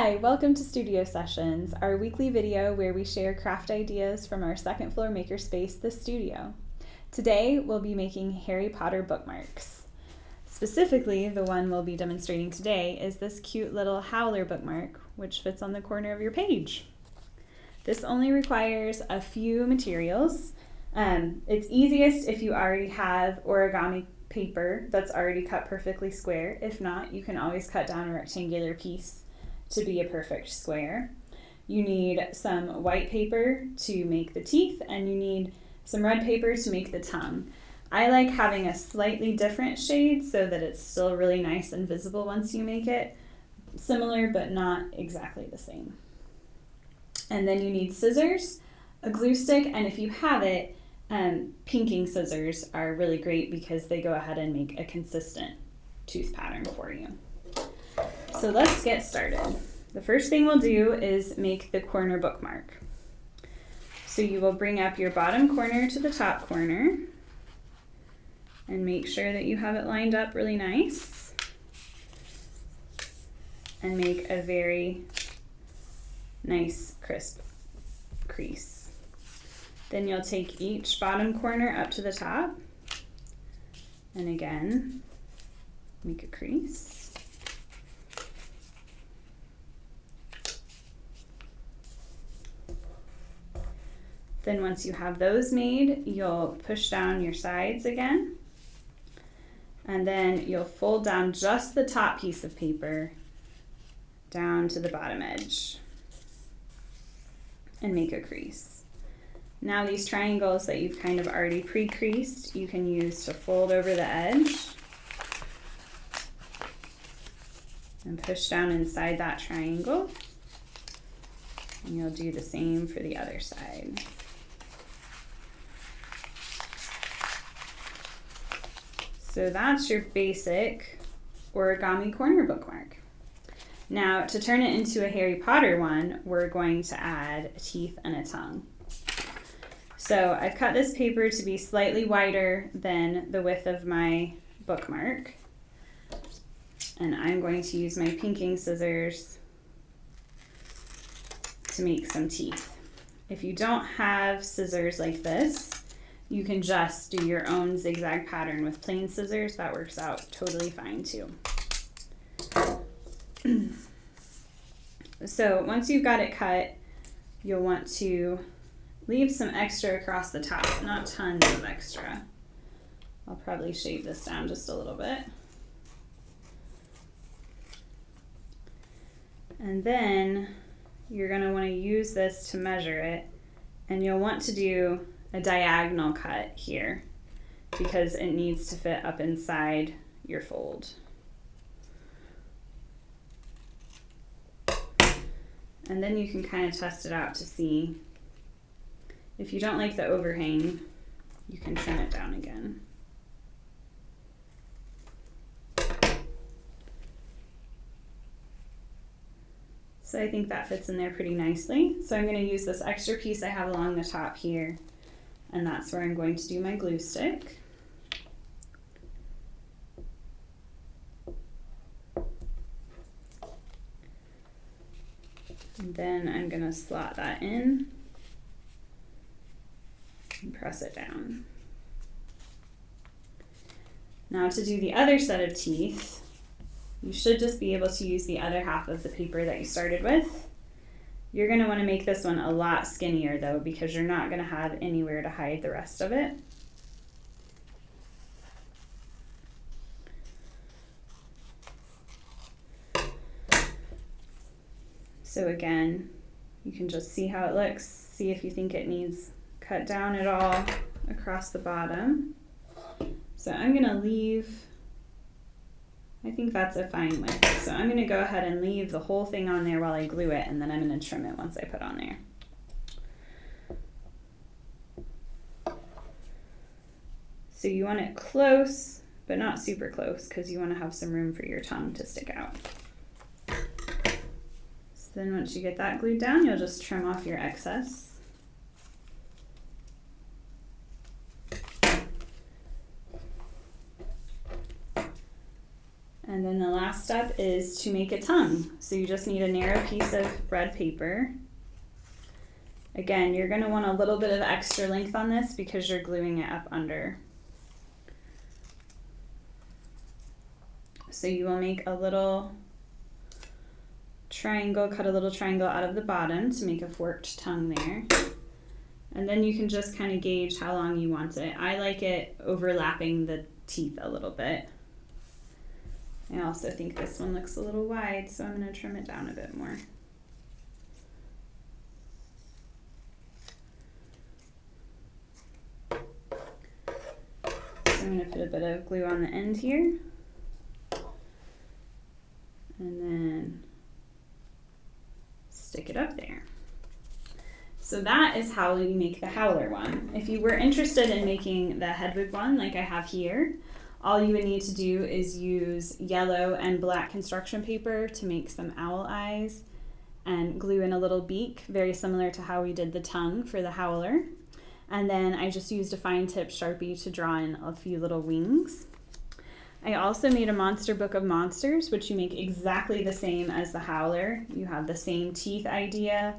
Hi, welcome to Studio Sessions, our weekly video where we share craft ideas from our second floor makerspace, the studio. Today, we'll be making Harry Potter bookmarks. Specifically, the one we'll be demonstrating today is this cute little Howler bookmark, which fits on the corner of your page. This only requires a few materials. It's easiest if you already have origami paper that's already cut perfectly square. If not, you can always cut down a rectangular piece to be a perfect square. You need some white paper to make the teeth, and you need some red paper to make the tongue. I like having a slightly different shade so that it's still really nice and visible once you make it. Similar, but not exactly the same. And then you need scissors, a glue stick, and if you have it, pinking scissors are really great because they go ahead and make a consistent tooth pattern for you. So let's get started. The first thing we'll do is make the corner bookmark. So you will bring up your bottom corner to the top corner and make sure that you have it lined up really nice and make a very nice crisp crease. Then you'll take each bottom corner up to the top and again make a crease. Then once you have those made, you'll push down your sides again, and then you'll fold down just the top piece of paper down to the bottom edge and make a crease. Now these triangles that you've kind of already pre-creased, you can use to fold over the edge and push down inside that triangle, and you'll do the same for the other side. So that's your basic origami corner bookmark. Now to turn it into a Harry Potter one, we're going to add teeth and a tongue. So I've cut this paper to be slightly wider than the width of my bookmark. And I'm going to use my pinking scissors to make some teeth. If you don't have scissors like this, you can just do your own zigzag pattern with plain scissors. That works out totally fine too. So once you've got it cut, you'll want to leave some extra across the top, not tons of extra. I'll probably shave this down just a little bit. And then you're going to want to use this to measure it, and you'll want to do a diagonal cut here because it needs to fit up inside your fold. And then you can kind of test it out to see. If you don't like the overhang, you can trim it down again. So I think that fits in there pretty nicely. So I'm going to use this extra piece I have along the top here, and that's where I'm going to do my glue stick. And then I'm going to slot that in and press it down. Now to do the other set of teeth, you should just be able to use the other half of the paper that you started with. You're going to want to make this one a lot skinnier though, because you're not going to have anywhere to hide the rest of it. So again, you can just see how it looks, see if you think it needs cut down at all across the bottom. So I'm going to leave, I think that's a fine width. So I'm going to go ahead and leave the whole thing on there while I glue it, and then I'm going to trim it once I put on there. So you want it close, but not super close, because you want to have some room for your tongue to stick out. So then once you get that glued down, you'll just trim off your excess. And then the last step is to make a tongue. So you just need a narrow piece of red paper. Again, you're going to want a little bit of extra length on this because you're gluing it up under. So you will make a little triangle, cut a little triangle out of the bottom to make a forked tongue there. And then you can just kind of gauge how long you want it. I like it overlapping the teeth a little bit. I also think this one looks a little wide, so I'm going to trim it down a bit more. So I'm going to put a bit of glue on the end here. And then stick it up there. So that is how you make the Howler one. If you were interested in making the Hedwig one like I have here, all you would need to do is use yellow and black construction paper to make some owl eyes and glue in a little beak, very similar to how we did the tongue for the Howler. And then I just used a fine tip Sharpie to draw in a few little wings. I also made a Monster Book of Monsters, which you make exactly the same as the Howler. You have the same teeth idea.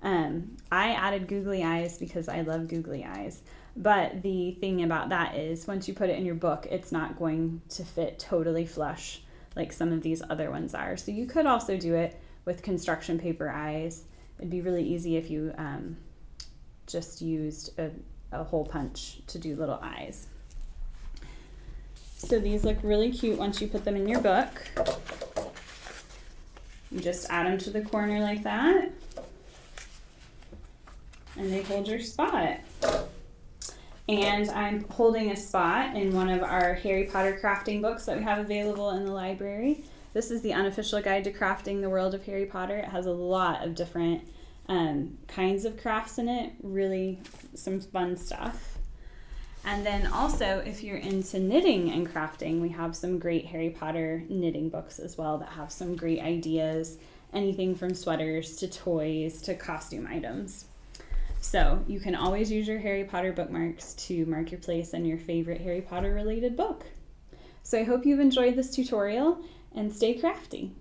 I added googly eyes because I love googly eyes. But the thing about that is once you put it in your book, it's not going to fit totally flush like some of these other ones are. So you could also do it with construction paper eyes. It'd be really easy if you just used a hole punch to do little eyes. So these look really cute once you put them in your book. You just add them to the corner like that. And they hold your spot. And I'm holding a spot in one of our Harry Potter crafting books that we have available in the library. This is the Unofficial Guide to Crafting the World of Harry Potter. It has a lot of different kinds of crafts in it, really some fun stuff. And then also, if you're into knitting and crafting, we have some great Harry Potter knitting books as well that have some great ideas, anything from sweaters to toys to costume items. So you can always use your Harry Potter bookmarks to mark your place in your favorite Harry Potter related book. So I hope you've enjoyed this tutorial and stay crafty.